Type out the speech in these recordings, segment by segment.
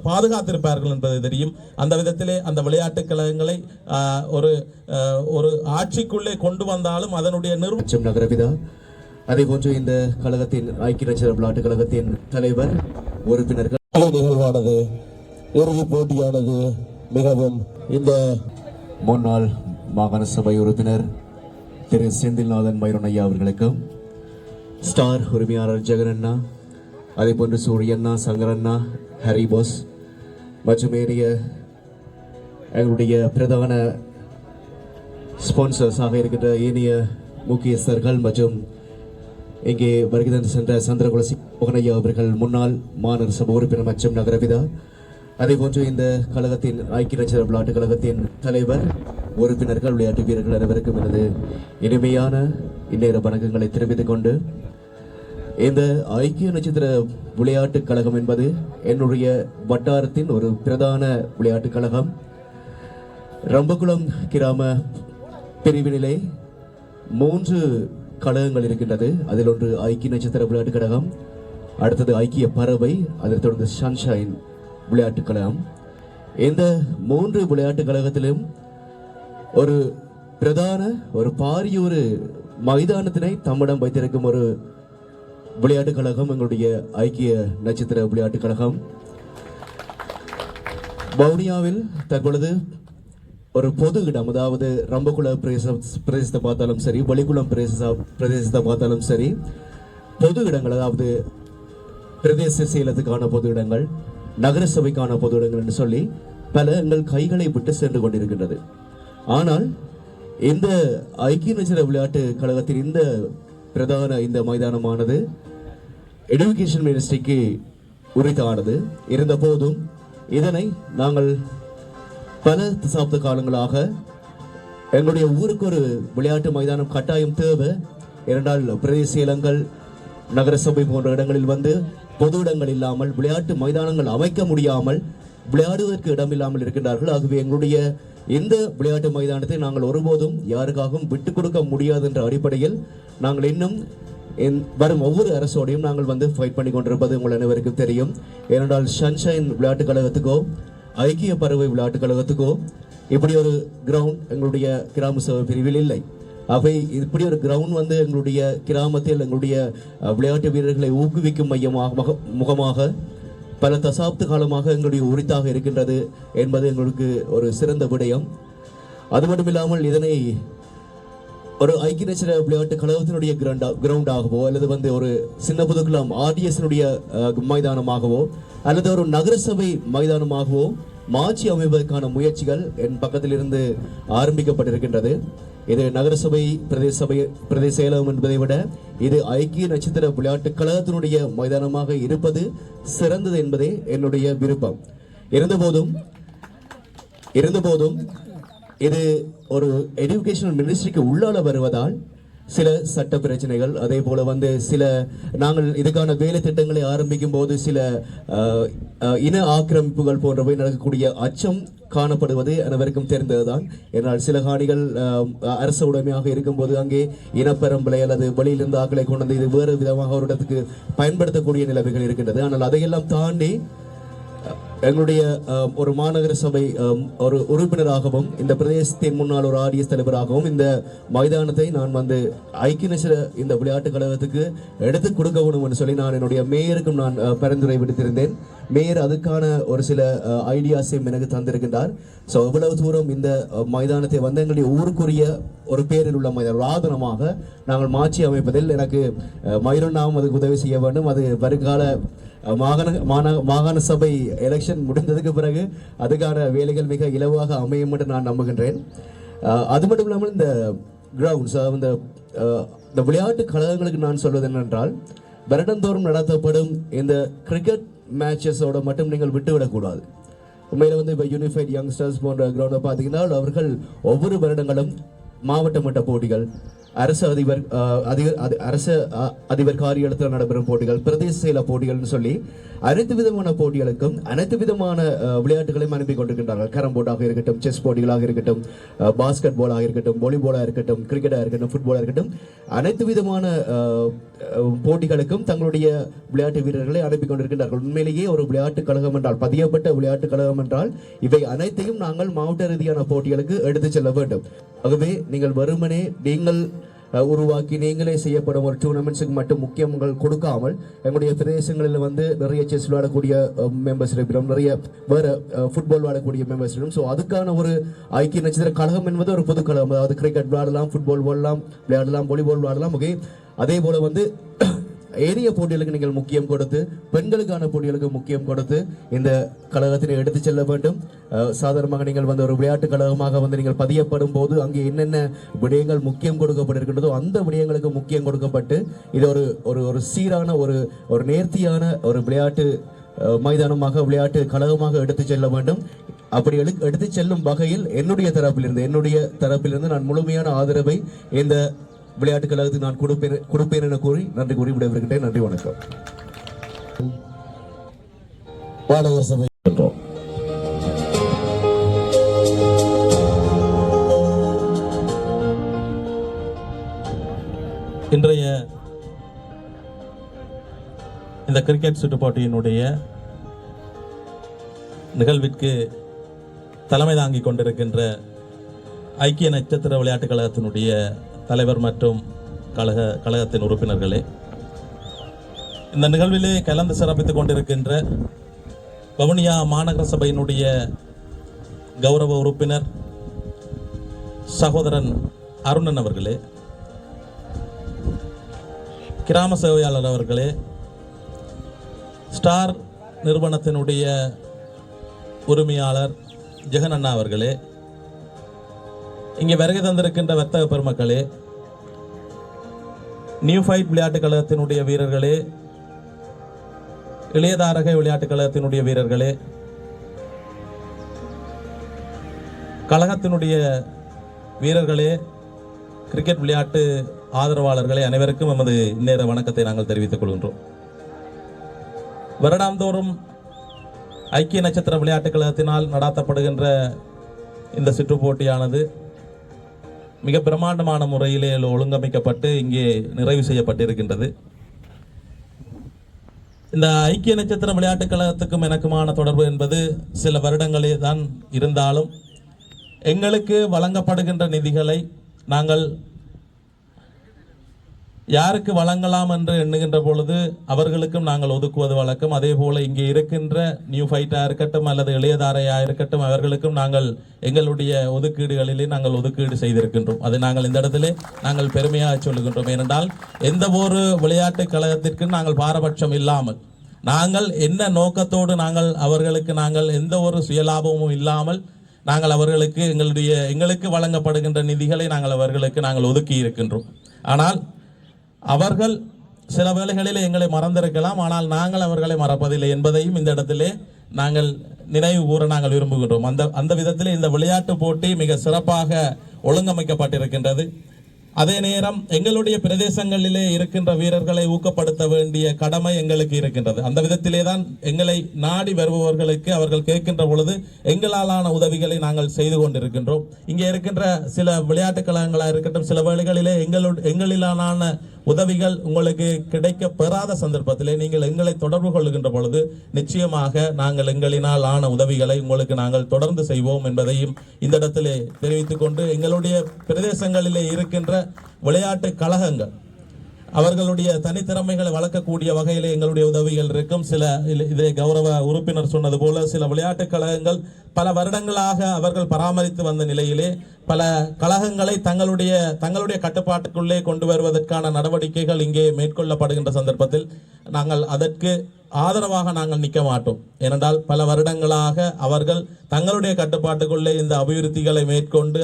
பாதுகாத்திருப்பார்கள் என்பது தெரியும். அந்த விதத்திலே அந்த விளையாட்டுக் கழகங்களை ஒரு ஆட்சிக்குள்ளே கொண்டு வந்தாலும் அதனுடைய நகரவிதா அதேபோன்று இந்த கழகத்தின் ஐக்கிய நட்சத்திர விளையாட்டுக் கழகத்தின் தலைவர் உறுப்பினர்கள் நிகழ்வானது இறுதிப் போட்டியானது மிகவும் இந்த முன்னாள் மாகாண சபை உறுப்பினர் திரு செந்தில்நாதன் மயூரன் ஐயா அவர்களுக்கும் ஸ்டார் உரிமையாளர் ஜெகனண்ணா அதேபோன்று சூரியண்ணா சங்கரண்ணா ஹரிபோஸ் மற்றும் ஏனைய எங்களுடைய பிரதான ஸ்பான்சர்ஸாக இருக்கின்ற ஏனைய முக்கியஸ்தர்கள் மற்றும் இங்கே வருகை சென்ற சந்திரகுலசி மோகனையா அவர்கள் முன்னாள் மாநகர சபை உறுப்பினர் மற்றும் நகரவிதா அதேபோன்று இந்த கழகத்தின் ஐக்கிய நட்சத்திர விளையாட்டுக் கழகத்தின் தலைவர் உறுப்பினர்கள் விளையாட்டு வீரர்கள் அனைவருக்கும் எனது இனிமையான இந்நேர வணக்கங்களை தெரிவித்துக் கொண்டு இந்த ஐக்கிய நட்சத்திர விளையாட்டுக் கழகம் என்பது என்னுடைய வட்டாரத்தின் ஒரு பிரதான விளையாட்டுக் கழகம். ரம்பகுளம் கிராம பிரிவினிலே 3 கழகங்கள் இருக்கின்றது. அதில் ஒன்று ஐக்கிய நட்சத்திர விளையாட்டுக் கழகம், அடுத்தது ஐக்கிய பறவை, அதைத் தொடர்ந்து சன்ஷைன் விளையாட்டுக் கழகம். இந்த 3 விளையாட்டுக் கழகத்திலும் ஒரு பிரதான ஒரு பாரியூர் மைதானத்தினை தம்மிடம் வைத்திருக்கும் ஒரு விளையாட்டுக் கழகம் எங்களுடைய ஐக்கிய நட்சத்திர விளையாட்டுக் கழகம். வவுனியாவில் தற்பொழுது ஒரு பொது இடம், அதாவது ரம்பகுள பிரதேசத்தை பார்த்தாலும் சரி, வலிகுளம் பிரதேசத்தை பார்த்தாலும் சரி, பொது இடங்கள், அதாவது பிரதேச செயலத்துக்கான பொது இடங்கள், நகர சபைக்கான பொது இடங்கள் என்று சொல்லி பல எங்கள் கைகளை விட்டு சென்று கொண்டிருக்கின்றது. ஆனால் இந்த ஐக்கிய நட்சத்திர விளையாட்டு கழகத்தின் இந்த பிரதான இந்த மைதானமானது எடுகேஷன் மினிஸ்ட்ரிக்கு உரித்தானது. இருந்த போதும் இதனை நாங்கள் பல தசாப்த காலங்களாக எங்களுடைய ஊருக்கு ஒரு விளையாட்டு மைதானம் கட்டாயம் தேவை. இரண்டால் பிரதேச இலங்கள் நகரசபை போன்ற இடங்களில் வந்து பொது இடங்கள் இல்லாமல் விளையாட்டு மைதானங்கள் அமைக்க முடியாமல் விளையாடுவதற்கு இடம் இல்லாமல் இருக்கின்றார்கள். ஆகவே எங்களுடைய இந்த விளையாட்டு மைதானத்தை நாங்கள் ஒருபோதும் யாருக்காகவும் விட்டுக் கொடுக்க முடியாது என்ற அடிப்படையில் நாங்கள் இன்னும் வரும் ஒவ்வொரு அரசோடையும் நாங்கள் வந்து ஃபைட் பண்ணி கொண்டிருப்பது உங்கள் அனைவருக்கும் தெரியும். ஏனென்றால் சன்ஷைன் விளையாட்டுக் கழகத்துக்கோ ஐக்கிய பறவை விளையாட்டுக் கழகத்துக்கோ இப்படி ஒரு கிரவுண்ட் எங்களுடைய கிராம சபை பிரிவில் இல்லை. அவை இப்படி ஒரு கிரவுண்ட் வந்து எங்களுடைய கிராமத்தில் எங்களுடைய விளையாட்டு வீரர்களை ஊக்குவிக்கும் முகமாக பல தசாப்த காலமாக எங்களுடைய உரித்தாக இருக்கின்றது என்பது எங்களுக்கு ஒரு சிறந்த விடயம். அது மட்டுமில்லாமல் இதனை ஒரு ஐக்கிய நட்சத்திர விளையாட்டு கழகத்தினுடைய கிரவுண்டாகவோ அல்லது வந்து ஒரு சின்ன புதுக்குளம் ஆர்டிஎஸ்னுடைய மைதானமாகவோ அல்லது ஒரு நகரசபை மைதானமாகவோ மாற்றி அமைப்பதற்கான முயற்சிகள் என் பக்கத்தில் இருந்து ஆரம்பிக்கப்பட்டிருக்கின்றது. இது நகரசபை பிரதேச செயலகம் என்பதை விட இது ஐக்கிய நட்சத்திர விளையாட்டு கழகத்தினுடைய மைதானமாக இருப்பது சிறந்தது என்பதே என்னுடைய விருப்பம். இருந்தபோதும் இது ஒரு எஜுகேஷனல் மினிஸ்ட்ரிக்கு உள்ளால வருவதால் சில சட்ட பிரச்சனைகள், அதே போல வந்து சில நாங்கள் இதுக்கான வேலை திட்டங்களை ஆரம்பிக்கும் போது சில இன ஆக்கிரமிப்புகள் போன்றவை நடக்கக்கூடிய அச்சம் காணப்படுவது அனைவருக்கும் தெரிந்ததுதான். என்னால் சில காணிகள் அரசு உடைமையாக இருக்கும்போது அங்கே இனப்பெரும்பலை அல்லது வெளியிலிருந்து ஆக்களை கொண்டு வந்து இது வேறு விதமாக ஒரு இடத்துக்கு பயன்படுத்தக்கூடிய நிலைமைகள் இருக்கின்றது. ஆனால் அதையெல்லாம் தாண்டி எங்களுடைய ஒரு மாநகர சபை ஒரு உறுப்பினராகவும் இந்த பிரதேசத்தின் முன்னாள் ஒரு ஆர்டிஎஸ் தலைவராகவும் இந்த மைதானத்தை நான் வந்து ஐக்கிய நட்சத்திர இந்த விளையாட்டுக் கழகத்துக்கு எடுத்து கொடுக்க வேண்டும் என்று சொல்லி நான் என்னுடைய மேயருக்கும் நான் பரிந்துரை விடுத்திருந்தேன். மேயர் அதுக்கான ஒரு சில ஐடியாஸையும் எனக்கு தந்திருக்கின்றார். ஸோ எவ்வளவு தூரம் இந்த மைதானத்தை வந்து எங்களுடைய ஊருக்குரிய ஒரு பேரில் உள்ள மைதானம் ஆதனமாக நாங்கள் மாற்றி அமைப்பதில் எனக்கு மயூரண்ணாவும் அதுக்கு உதவி செய்ய வேண்டும். அது வருங்கால மாகாண சபை எலெக்ஷன் முடிந்ததுக்கு பிறகு அதுக்கான வேலைகள் மிக இலவாக அமையும் என்று நான் நம்புகின்றேன். அது மட்டும் இல்லாமல் இந்த கிரவுண்ட்ஸ் இந்த விளையாட்டு கழகங்களுக்கு நான் சொல்வது என்னென்றால், வருடந்தோறும் நடத்தப்படும் இந்த கிரிக்கெட் மேட்சஸோட மட்டும் நீங்கள் விட்டுவிடக்கூடாது. உண்மையில் வந்து இப்போ யூனிஃபைட் யங்ஸ்டர்ஸ் போன்ற கிரவுண்டை பார்த்தீங்கன்னா அவர்கள் ஒவ்வொரு வருடங்களும் மாவட்ட மட்ட போட்டிகள், அரசு அதிபர் காரியத்தில் நடைபெறும் போட்டிகள், பிரதேச செயல போட்டிகள்னு சொல்லி அனைத்து விதமான போட்டிகளுக்கும் அனைத்து விதமான விளையாட்டுகளையும் அனுப்பி கொண்டிருக்கின்றார்கள். கேரம் போர்டாக இருக்கட்டும், செஸ் போட்டிகளாக இருக்கட்டும், பாஸ்கெட் பாலாக இருக்கட்டும், வாலிபாலாக இருக்கட்டும், கிரிக்கெட்டாக இருக்கட்டும், ஃபுட்பாலாக இருக்கட்டும், அனைத்து விதமான போட்டிகளுக்கும் தங்களுடைய விளையாட்டு வீரர்களை அனுப்பி கொண்டிருக்கின்றார்கள். உண்மையிலேயே ஒரு விளையாட்டு கழகம் என்றால், பதியப்பட்ட விளையாட்டு கழகம் என்றால் இவை அனைத்தையும் நாங்கள் மாவட்ட ரீதியான போட்டிகளுக்கு எடுத்து செல்ல வேண்டும். ஆகவே நீங்கள் வெறுமனே நீங்கள் உருவாக்கி நீங்களே செய்யப்படும் ஒரு டூர்னமெண்ட்ஸுக்கு மட்டும் முக்கியங்கள் கொடுக்காமல் எங்களுடைய பிரதேசங்களில் வந்து நிறைய செஸ் விளையாடக்கூடிய மெம்பர்ஸ் இருக்கிறோம், நிறைய வேறு ஃபுட்பால் விளையாடக்கூடிய மெம்பர்ஸ் இருக்கிறோம். ஸோ அதுக்கான ஒரு ஐக்கிய நட்சத்திர கழகம் என்பது ஒரு பொது கழகம். அதாவது கிரிக்கெட் விளையாடலாம், ஃபுட்பால் விளையாடலாம், வாலிபால் விளையாடலாம். ஓகே, அதே போல் வந்து ஏனைய போட்டிகளுக்கு நீங்கள் முக்கியம் கொடுத்து, பெண்களுக்கான போட்டிகளுக்கு முக்கியம் கொடுத்து இந்த கழகத்தினை எடுத்து செல்ல வேண்டும். சாதாரணமாக நீங்கள் வந்து ஒரு விளையாட்டு கழகமாக வந்து நீங்கள் பதியப்படும் போது அங்கே என்னென்ன விடயங்கள் முக்கியம் கொடுக்கப்பட்டிருக்கின்றதோ அந்த விடயங்களுக்கு முக்கியம் கொடுக்கப்பட்டு இது ஒரு சீரான ஒரு நேர்த்தியான ஒரு விளையாட்டு மைதானமாக, விளையாட்டு கழகமாக எடுத்து செல்ல வேண்டும். அப்படி எடுத்து செல்லும் வகையில் என்னுடைய தரப்பிலிருந்து நான் முழுமையான ஆதரவை இந்த விளையாட்டு கழகத்துக்கு நான் கொடுப்பேன் என கூறி நன்றி கூறி விடைபெறுகின்றேன். நன்றி, வணக்கம். மாநகர சபை இன்றைய இந்த கிரிக்கெட் சுற்று போட்டியினுடைய நிகழ்விற்கு தலைமை தாங்கிக் கொண்டிருக்கின்ற ஐக்கிய நட்சத்திர விளையாட்டுக் கழகத்தினுடைய தலைவர் மற்றும் கழகத்தின் உறுப்பினர்களே, இந்த நிகழ்விலே கலந்து சிறப்பித்துக் கொண்டிருக்கின்ற வவுனியா மாநகர சபையினுடைய கௌரவ உறுப்பினர் சகோதரன் அருணன் அவர்களே, கிராம சேவையாளர் அவர்களே, ஸ்டார் நிறுவனத்தினுடைய உரிமையாளர் ஜெகன் அண்ணா அவர்களே, இங்கே வருகை தந்திருக்கின்ற வர்த்தக பெருமக்களே, நியூ ஃபைட் விளையாட்டுக் கழகத்தினுடைய வீரர்களே, இளையதாரகை விளையாட்டுக் கழகத்தினுடைய வீரர்களே, கழகத்தினுடைய வீரர்களே, கிரிக்கெட் விளையாட்டு ஆதரவாளர்களே, அனைவருக்கும் எமது இந்நேர வணக்கத்தை நாங்கள் தெரிவித்துக் கொள்கின்றோம். வருடாந்தோறும் ஐக்கிய நட்சத்திர விளையாட்டுக் கழகத்தினால் நடாத்தப்படுகின்ற இந்த சுற்றுப் போட்டியானது மிக பிரமாண்டமான முறையிலே ஒழுங்கமைக்கப்பட்டு இங்கே நிறைவு செய்யப்பட்டிருக்கின்றது. இந்த ஐக்கிய நட்சத்திர விளையாட்டுக் கழகத்துக்கும் எனக்குமான தொடர்பு என்பது சில வருடங்களே தான் இருந்தாலும், எங்களுக்கு வழங்கப்படுகின்ற நிதிகளை நாங்கள் யாருக்கு வழங்கலாம் என்று எண்ணுகின்ற பொழுது அவர்களுக்கும் நாங்கள் ஒதுக்குவது வழக்கம். அதே போல இங்கே இருக்கின்ற நியூ ஃபைட்டாக இருக்கட்டும் அல்லது இளையதாரையாக இருக்கட்டும், அவர்களுக்கும் நாங்கள் எங்களுடைய ஒதுக்கீடுகளிலே நாங்கள் ஒதுக்கீடு செய்திருக்கின்றோம். அதை நாங்கள் இந்த இடத்திலே நாங்கள் பெருமையாக சொல்லுகின்றோம். ஏனென்றால் எந்த ஒரு விளையாட்டு கழகத்திற்கு நாங்கள் பாரபட்சம் இல்லாமல், நாங்கள் என்ன நோக்கத்தோடு நாங்கள் எந்த ஒரு சுயலாபமும் இல்லாமல் நாங்கள் அவர்களுக்கு எங்களுக்கு வழங்கப்படுகின்ற நிதிகளை நாங்கள் ஒதுக்கி இருக்கின்றோம். ஆனால் அவர்கள் சில வேளைகளில் எங்களை மறந்திருக்கலாம், ஆனால் நாங்கள் அவர்களை மறப்பதில்லை என்பதையும் இந்த இடத்திலே நாங்கள் நினைவு கூற நாங்கள் விரும்புகின்றோம். அந்த விதத்திலே இந்த விளையாட்டு போட்டி மிக சிறப்பாக ஒழுங்கமைக்கப்பட்டிருக்கின்றது. அதே நேரம் எங்களுடைய பிரதேசங்களிலே இருக்கின்ற வீரர்களை ஊக்கப்படுத்த வேண்டிய கடமை எங்களுக்கு இருக்கின்றது. அந்த விதத்திலே தான் எங்களை நாடி வருபவர்களுக்கு அவர்கள் கேட்கின்ற பொழுது எங்களாலான உதவிகளை நாங்கள் செய்து கொண்டிருக்கின்றோம். இங்கே இருக்கின்ற சில விளையாட்டுக் கழகங்களாக இருக்கட்டும், சில வேளைகளிலே எங்களிலான உதவிகள் உங்களுக்கு கிடைக்க பெறாத சந்தர்ப்பத்திலே நீங்கள் எங்களை தொடர்பு கொள்கின்ற பொழுது நிச்சயமாக நாங்கள் எங்களினால் ஆன உதவிகளை உங்களுக்கு நாங்கள் தொடர்ந்து செய்வோம் என்பதையும் இந்த இடத்திலே தெரிவித்துக் கொண்டு, எங்களுடைய பிரதேசங்களிலே இருக்கின்ற விளையாட்டு கழகங்கள் அவர்களுடைய தனித்திறமைகளை வளர்க்கக்கூடிய வகையிலே எங்களுடைய உதவிகள் இருக்கும். இதே கௌரவ உறுப்பினர் சொன்னது போல சில விளையாட்டுக் கழகங்கள் பல வருடங்களாக அவர்கள் பராமரித்து வந்த நிலையிலே பல கழகங்களை தங்களுடைய கட்டுப்பாட்டுக்குள்ளே கொண்டு வருவதற்கான நடவடிக்கைகள் இங்கே மேற்கொள்ளப்படுகின்ற சந்தர்ப்பத்தில் நாங்கள் அதற்கு ஆதரவாக நாங்கள் நிற்க மாட்டோம். ஏனென்றால் பல வருடங்களாக அவர்கள் தங்களுடைய கட்டுப்பாட்டுக்குள்ளே இந்த அபிவிருத்திகளை மேற்கொண்டு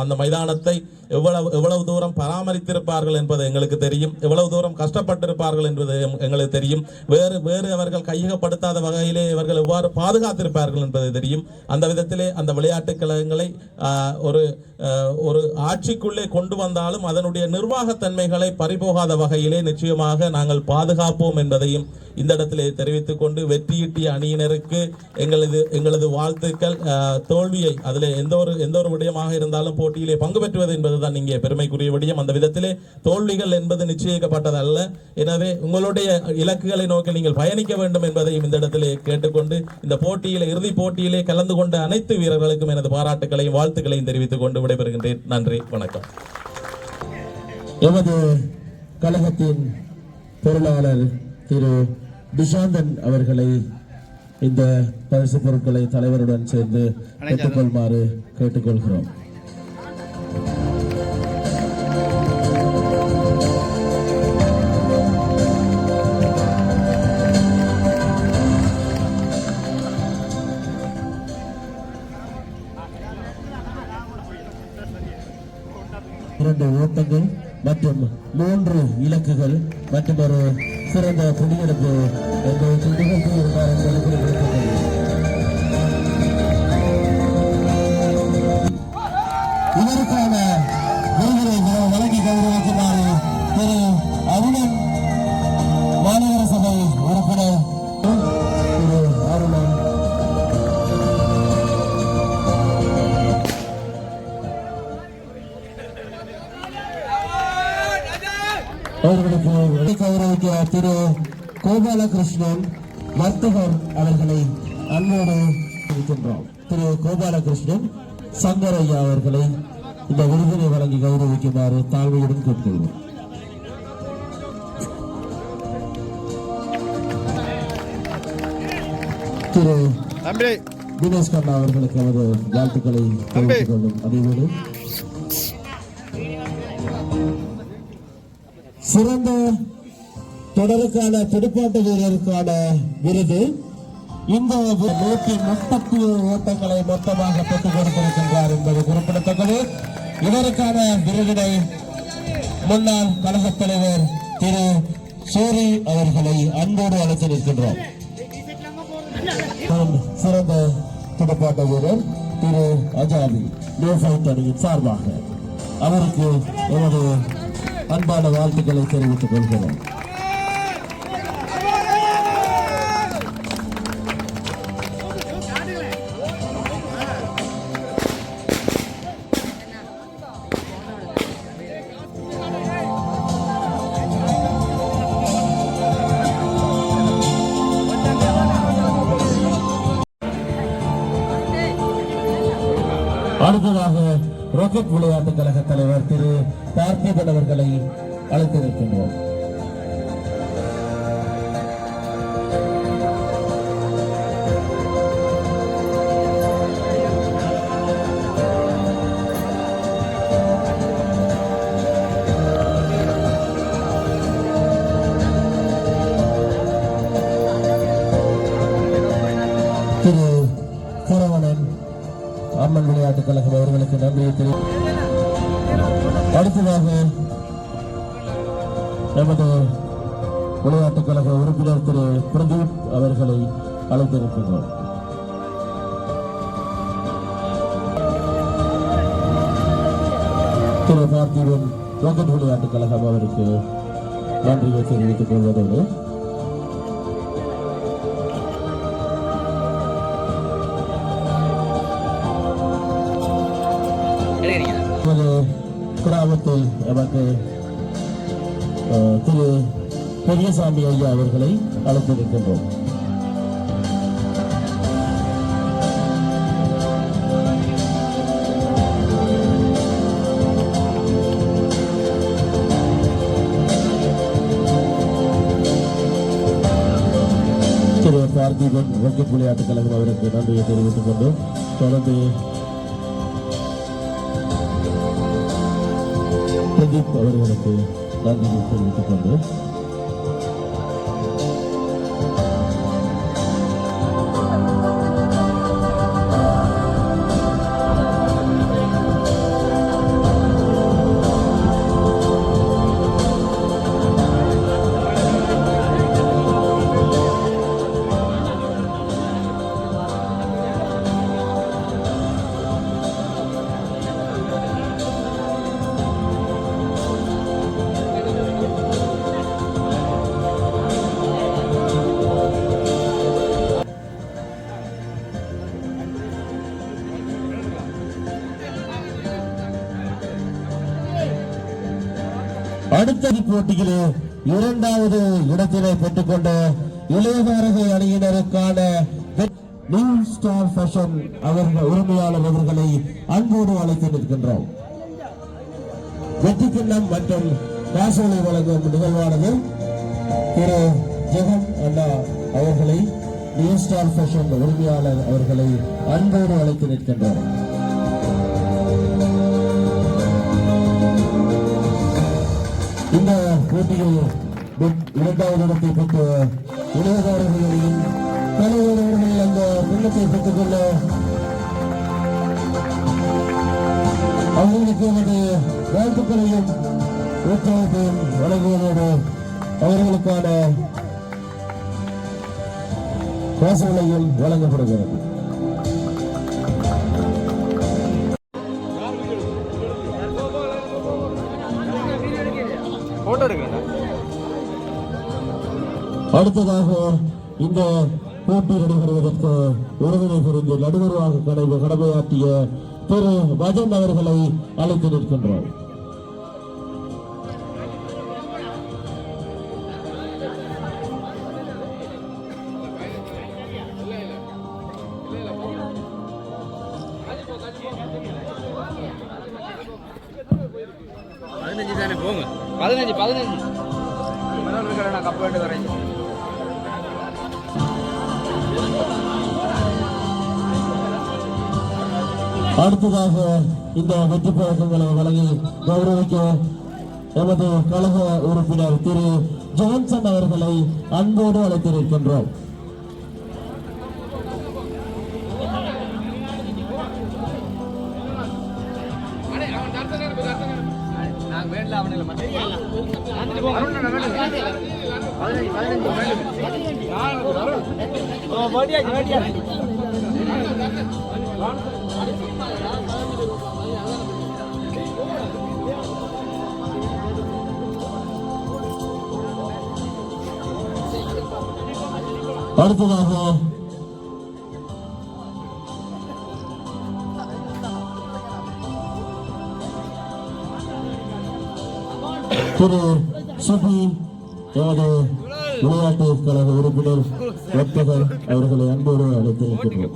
அந்த மைதானத்தை எவ்வளவு தூரம் பராமரித்திருப்பார்கள் என்பது எங்களுக்கு தெரியும், எவ்வளவு தூரம் கஷ்டப்பட்டிருப்பார்கள் என்பது எங்களுக்கு தெரியும், வேறு அவர்கள் கையகப்படுத்தாத வகையிலே இவர்கள் எவ்வாறு பாதுகாத்திருப்பார்கள் என்பது தெரியும். அந்த விதத்திலே அந்த விளையாட்டுக் கழகங்களை ஒரு ஆட்சிக்குள்ளே கொண்டு வந்தாலும் அதனுடைய நிர்வாகத்தன்மைகளை பறிபோகாத வகையிலே நிச்சயமாக நாங்கள் பாதுகாப்போம் என்பதையும் இந்த இடத்திலே தெரிவித்துக் கொண்டு வெற்றியீட்டிய அணியினருக்கு எங்களது வாழ்த்துக்கள். தோல்வியை அதில் எந்த ஒரு விடயமாக இருந்தாலும் போட்டியிலே பங்கு பெற்றுவது என்பதுதான் இங்கே பெருமைக்குரிய விடயம். அந்த விதத்திலே தோல்விகள் என்பது நிச்சயிக்கப்பட்டதல்ல. எனவே உங்களுடைய இலக்குகளை நோக்கி நீங்கள் பயணிக்க வேண்டும் என்பதையும் இந்த இடத்திலே கேட்டுக்கொண்டு இந்த போட்டியிலே இறுதிப் போட்டியிலே கலந்து கொண்ட அனைத்து வீரர்களுக்கும் எனது பாராட்டுகளையும் வாழ்த்துக்களையும் தெரிவித்துக் கொண்டு விடைபெறுகின்றேன். நன்றி, வணக்கம். எமது கழகத்தின் பொருளாளர் திரு டிஷாந்தன் அவர்களை இந்த பரிசு பொருட்களை தலைவருடன் சேர்ந்து பெற்றுக்கொள்ளுமாறு கேட்டுக்கொள்கிறோம். இரண்டு ஓட்டங்கள் மற்றும் 3 இலக்குகள் மற்றும் ஒரு சிறந்த புலியெடுப்பு என்ற நிகழ்ச்சி இருந்தார் என்பது இதற்கான விருதுகளை வழங்கி கௌரவிக்குமாறு திரு அருணன் மாநகர சபை உறுப்பினர் திரு அருணன் அவர்களுக்கு கௌரவிக்க திரு கோபாலகிருஷ்ணன் வர்த்தகர் அவர்களை அன்போடு இருக்கின்றோம். திரு கோபாலகிருஷ்ணன் சங்கரையா அவர்களை இந்த விருதினை வழங்கி கௌரவிக்குமாறு தாழ்மையுடன் கேட்கிறோம். திரு தினேஷ் கண்ணா அவர்களுக்கு அவரது வாழ்த்துக்களை தெரிவித்துக் கொள்ளும். அதேபோல சிறந்த தொடருக்கான துடுப்பாட்ட வீரருக்கான விருது இந்த 137 ஓட்டங்களை மொத்தமாக பெற்றுக் கொடுத்திருக்கின்றார் என்பது குறிப்பிடத்தக்கது. இதற்கான விருதினை முன்னாள் கழகத் தலைவர் திரு சோரி அவர்களை அன்போடு அழைத்து நிற்கின்றோம். சிறந்த துடுப்பாட்ட வீரர் திரு அஜாபி நியூஃபவுண்ட் அணியின் சார்பாக அவருக்கு எனது அன்பான வாழ்த்துக்களை தெரிவித்துக் கொள்கிறோம். அடுத்ததாக ராக்கெட் விளையாட்டுக் கழக தலைவர் திரு பார்த்திபன் அவர்களை அழைத்திருக்கின்றோம். திரு சரவணன் அம்மன் விளையாட்டுக் கழகம் அவர்களுக்கு நன்றியை தெரிவித்து அடுத்ததாக நமது விளையாட்டுக் கழக உறுப்பினர் திரு பிரதீப் அவர்களை அழைத்திருக்கின்றோம். திரு பார்த்திபன் ராக்கெட் விளையாட்டுக் கழகம் அவருக்கு நன்றியை தெரிவித்துக் கொள்வதோடு கிராமத்தில் நமக்கு திரு பெரியசாமி ஐயா அவர்களை அழைத்திருக்கின்றோம். திரு பார்த்திபன் ராக்கெட் விளையாட்டுக் கழகம் அவருக்கு நன்றியை தெரிவித்துக் கொண்டு தொடர்ந்து பிரதீப் அவர்களுக்கு நன்றியை தெரிவித்துக் கொண்டு அடுத்த போட்டியிலே இரண்டாவது இடத்தினை பெற்றுக்கொண்ட இளையதாரகை அணியினருக்கான நியூ ஸ்டார் ஃபேஷன் அவர்கள் உரிமையாளர் அவர்களை அன்போடு அழைத்து நிற்கின்றோம். வெற்றி கிண்ணம் மற்றும் காசோலை வழங்கும் நிகழ்வானது திரு ஜெகன் அண்ணா அவர்களை நியூ ஸ்டார் ஃபேஷன் உரிமையாளர் அவர்களை அன்போடு அழைத்து நிற்கின்றோம். இந்த போட்டியில் இரண்டாவது இடத்தை பெற்ற இளையதாரர்களின் தலைவர் அவர்கள் அந்த விண்ணத்தை பெற்றுக் கொள்ள அவர்களுக்கு நமது வாழ்த்துக்களையும் உற்சாகத்தையும் வழங்குவதோடு அவர்களுக்கான காசோலையும் வழங்கப்படுகிறது. அடுத்ததாக இந்த போட்டி நடைபெறுவதற்கு உறுதுணை புரிந்து நடுவராக கடமையாற்றிய திரு வஜன் அவர்களை அழைத்து நிற்கின்றோம். அடுத்ததாக இந்த வெற்றி பழக்கங்களை வழங்கி கௌரவிக்க எமது கழக உறுப்பினர் திரு ஜான்சன் அவர்களை அன்போடு அழைத்திருக்கின்றோம். அடுத்ததாக திரு சுபி எமது விளையாட்டு கழக உறுப்பினர் வர்த்தகர் அவர்களை அன்போடு அழைத்திருக்கிறோம்.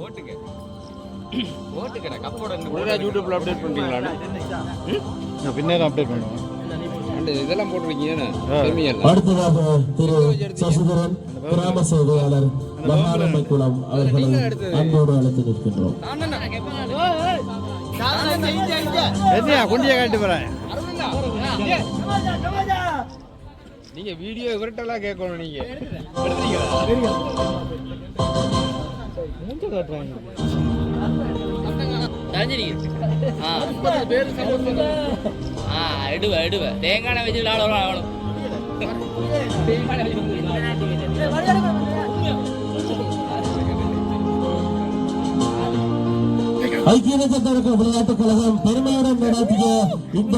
அடுத்ததாக திரு சசிதரன் கிராம சேவையாளர் மகாலம்மை குளம் அவர்களை அன்போடு அழைத்து நிற்கின்றோம். நீங்க வீடியோ விரட்டலா கேட்கணும். நீங்க எடுவ தேங்காய் வச்சு விளையாடணும். ஐக்கிய ஜனதா விளையாட்டுக் கழகம் பெருமையுடன் நடத்திய இந்த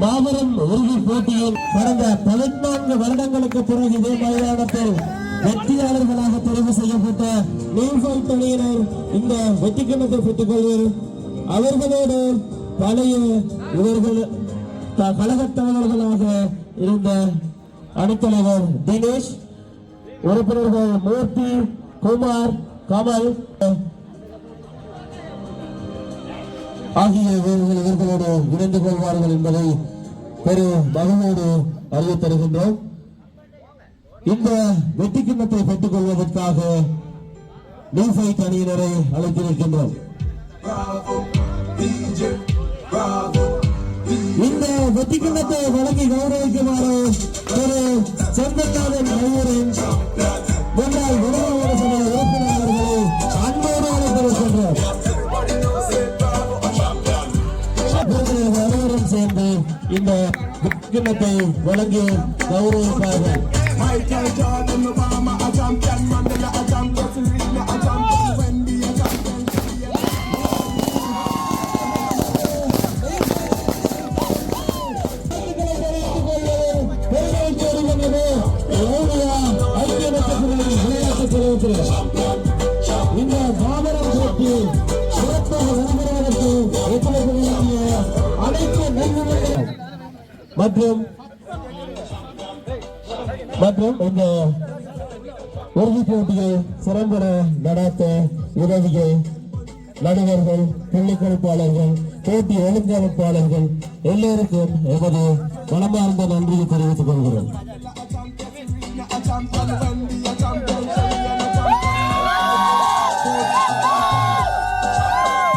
மாபெரும் இறுதிப் போட்டியில் கடந்த 14 வருடங்களுக்கு பிறகு இதே மைதானத்தில் வெற்றியாளர்களாக தெரிவு செய்யப்பட்ட நியூஃபைட் அணியினர் இந்த வெற்றி கிண்ணத்தை பெற்றுக் கொள்வர். அவர்களோடு பழைய இவர்கள் கழகத்தலைவர்களாக இருந்த அணித்தலைவர் தினேஷ், உறுப்பினர்கள் மூர்த்தி, குமார், கமல் ஆகிய இவர்களோடு இணைந்து கொள்வார்கள் என்பதை பெரும் மகிழ்வோடு அறிவித் தருகின்றோம். இந்த வெற்றி கிண்ணத்தை பெற்றுக் கொள்வதற்காக நியூஃபைட் அணியினரை அழைத்திருக்கின்றோம். இந்த வெற்றி கிண்ணத்தை வழங்கி கௌரவிக்குமாறு திரு செந்தநாதன் ஐயரின் முன்னாள் விடுதலை சபை உறுப்பினர் அவர்களை அன்போடு அழைத்திருக்கின்றோம். அனைவரும் சேர்ந்து இந்த கிண்ணத்தை வழங்கி கௌரவிப்பார்கள். இந்த மாபெரும் போட்டி சிறப்பாக நடைபெறுவதற்கு ஒத்துழைப்பு வழங்கிய அனைத்து நண்பர்கள் மற்றும் மற்றும் இந்த இறுதிப் போட்டியை சிறம்பட நடாத்த உதவிய நடுவர்கள், புள்ளிக்கணிப்பாளர்கள், போட்டி ஒழுங்கமைப்பாளர்கள் எல்லோருக்கும் எமது மனமார்ந்த நன்றியை தெரிவித்துக் கொள்கிறோம்.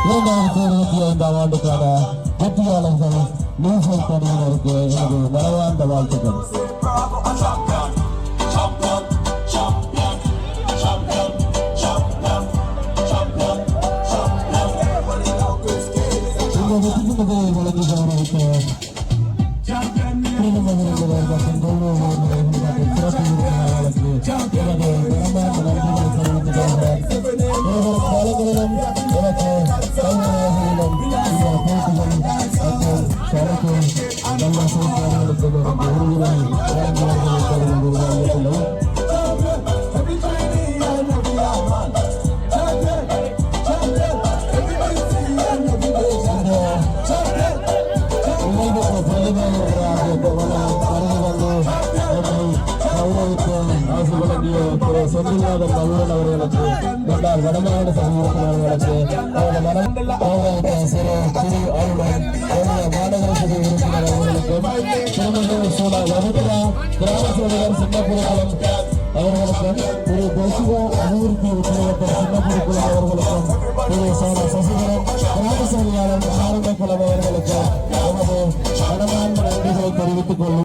இரண்டாயிரத்தி 25ஆம் ஆண்டுக்கான வெற்றியாளர்கள் நியூசல் பணியினருக்கு எனது மனமார்ந்த வாழ்த்துக்கள். இந்த வெற்றி தொகையை வழங்கி கௌரவித்த பிரதமர் மற்றும் கௌரவ மற்றும் சிறப்பு விருந்தினர்களுக்கு எனது மனமார்ந்த நன்றிகளை தெரிவித்துக் கொள்கிறேன். எதிர்வரும் காலங்களிலும் எனக்கு கைவினையாளர்களிடம் இந்த போட்டிகள் மற்றும் சரக்கு நல்ல செயல்பாடுகளுக்கு எனக்கு உறுதியை வழங்குவதை செந்தில்நாதன் மதுரன் அவர்களுக்கு முன்னாள் வடமாகாண சபை உறுப்பினர்களுக்கு சிறு ஆளுநர் மாநகர சபை உறுப்பினர் அவர்களுக்கும் திருமணம் சோழ வகுப்புரா கிராம சேவகர் சின்னப்புறக்குளம் அவர்களுக்கும் திரு தேசிய அபிவிருத்தி உச்சநீதிமன்ற சின்னப்புறக்குளம் அவர்களுக்கும் திரு சசிகரன் கிராம சேவையாளர் நாராயணகுளம் அவர்களுக்கும் நமது மனமார்ந்த நன்றிகளை தெரிவித்துக் கொள்ளும்.